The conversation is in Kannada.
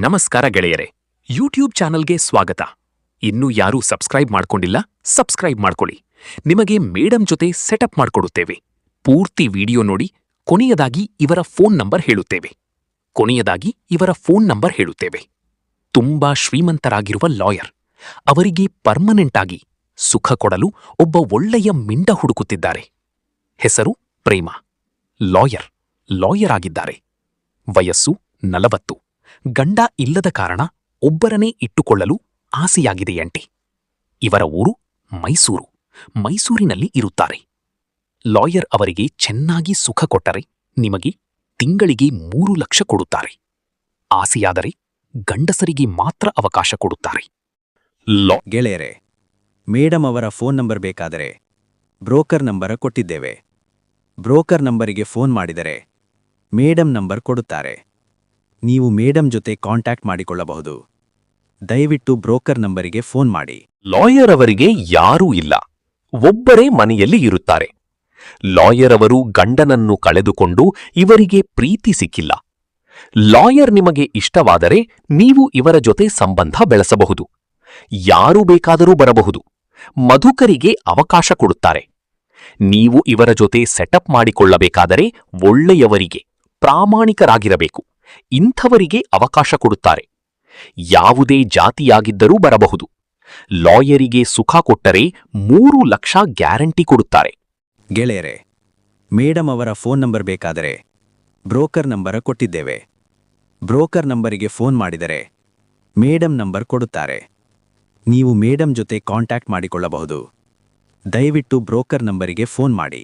ನಮಸ್ಕಾರ ಗೆಳೆಯರೆ, ಯೂಟ್ಯೂಬ್ ಚಾನಲ್ಗೆ ಸ್ವಾಗತ. ಇನ್ನೂ ಯಾರೂ ಸಬ್ಸ್ಕ್ರೈಬ್ ಮಾಡ್ಕೊಂಡಿಲ್ಲ, ಸಬ್ಸ್ಕ್ರೈಬ್ ಮಾಡ್ಕೊಳ್ಳಿ. ನಿಮಗೆ ಮೇಡಮ್ ಜೊತೆ ಸೆಟಪ್ ಮಾಡ್ಕೊಡುತ್ತೇವೆ. ಪೂರ್ತಿ ವಿಡಿಯೋ ನೋಡಿ. ಕೊನೆಯದಾಗಿ ಇವರ ಫೋನ್ ನಂಬರ್ ಹೇಳುತ್ತೇವೆ. ತುಂಬಾ ಶ್ರೀಮಂತರಾಗಿರುವ ಲಾಯರ್. ಅವರಿಗೆ ಪರ್ಮನೆಂಟ್ ಆಗಿ ಸುಖ ಕೊಡಲು ಒಬ್ಬ ಒಳ್ಳೆಯ ಮಿಂಡ ಹುಡುಕುತ್ತಿದ್ದಾರೆ. ಹೆಸರು ಪ್ರೇಮ. ಲಾಯರ್ ಆಗಿದ್ದಾರೆ. ವಯಸ್ಸು 40. ಗಂಡ ಇಲ್ಲದ ಕಾರಣ ಒಬ್ಬರನೇ ಇಟ್ಟುಕೊಳ್ಳಲು ಆಸೆಯಾಗಿದೆಯಂತೆ. ಇವರ ಊರು ಮೈಸೂರಿನಲ್ಲಿ ಇರುತ್ತಾರೆ. ಲಾಯರ್ ಅವರಿಗೆ ಚೆನ್ನಾಗಿ ಸುಖ ಕೊಟ್ಟರೆ ನಿಮಗೆ ತಿಂಗಳಿಗೆ 3 ಲಕ್ಷ ಕೊಡುತ್ತಾರೆ. ಆಸೆಯಾದರೆ ಗಂಡಸರಿಗೆ ಮಾತ್ರ ಅವಕಾಶ ಕೊಡುತ್ತಾರೆ. ಗೆಳೆಯರೆ, ಮೇಡಮ್ ಅವರ ಫೋನ್ ನಂಬರ್ ಬೇಕಾದರೆ ಬ್ರೋಕರ್ ನಂಬರ್ ಕೊಟ್ಟಿದ್ದೇವೆ. ಬ್ರೋಕರ್ ನಂಬರಿಗೆ ಫೋನ್ ಮಾಡಿದರೆ ಮೇಡಮ್ ನಂಬರ್ ಕೊಡುತ್ತಾರೆ. ನೀವು ಮೇಡಮ್ ಜೊತೆ ಕಾಂಟ್ಯಾಕ್ಟ್ ಮಾಡಿಕೊಳ್ಳಬಹುದು. ದಯವಿಟ್ಟು ಬ್ರೋಕರ್ ನಂಬರಿಗೆ ಫೋನ್ ಮಾಡಿ. ಲಾಯರ್ ಅವರಿಗೆ ಯಾರೂ ಇಲ್ಲ, ಒಬ್ಬರೇ ಮನೆಯಲ್ಲಿ ಇರುತ್ತಾರೆ. ಲಾಯರ್ ಅವರು ಗಂಡನನ್ನು ಕಳೆದುಕೊಂಡು ಇವರಿಗೆ ಪ್ರೀತಿ ಸಿಕ್ಕಿಲ್ಲ. ಲಾಯರ್ ನಿಮಗೆ ಇಷ್ಟವಾದರೆ ನೀವು ಇವರ ಜೊತೆ ಸಂಬಂಧ ಬೆಳೆಸಬಹುದು. ಯಾರು ಬೇಕಾದರೂ ಬರಬಹುದು. ಮಧುಕರಿಗೆ ಅವಕಾಶ ಕೊಡುತ್ತಾರೆ. ನೀವು ಇವರ ಜೊತೆ ಸೆಟಪ್ ಮಾಡಿಕೊಳ್ಳಬೇಕಾದರೆ ಒಳ್ಳೆಯವರಿಗೆ, ಪ್ರಾಮಾಣಿಕರಾಗಿರಬೇಕು. ಇಂಥವರಿಗೆ ಅವಕಾಶ ಕೊಡುತ್ತಾರೆ. ಯಾವುದೇ ಜಾತಿಯಾಗಿದ್ದರೂ ಬರಬಹುದು. ಲಾಯರಿಗೆ ಸುಖ ಕೊಟ್ಟರೆ 3 ಲಕ್ಷ ಗ್ಯಾರಂಟಿ ಕೊಡುತ್ತಾರೆ. ಗೆಳೆಯರೆ, ಮೇಡಮ್ ಅವರ ಫೋನ್ ನಂಬರ್ ಬೇಕಾದರೆ ಬ್ರೋಕರ್ ನಂಬರ್ ಕೊಟ್ಟಿದ್ದೇವೆ. ಬ್ರೋಕರ್ ನಂಬರಿಗೆ ಫೋನ್ ಮಾಡಿದರೆ ಮೇಡಮ್ ನಂಬರ್ ಕೊಡುತ್ತಾರೆ. ನೀವು ಮೇಡಮ್ ಜೊತೆ ಕಾಂಟ್ಯಾಕ್ಟ್ ಮಾಡಿಕೊಳ್ಳಬಹುದು. ದಯವಿಟ್ಟು ಬ್ರೋಕರ್ ನಂಬರಿಗೆ ಫೋನ್ ಮಾಡಿ.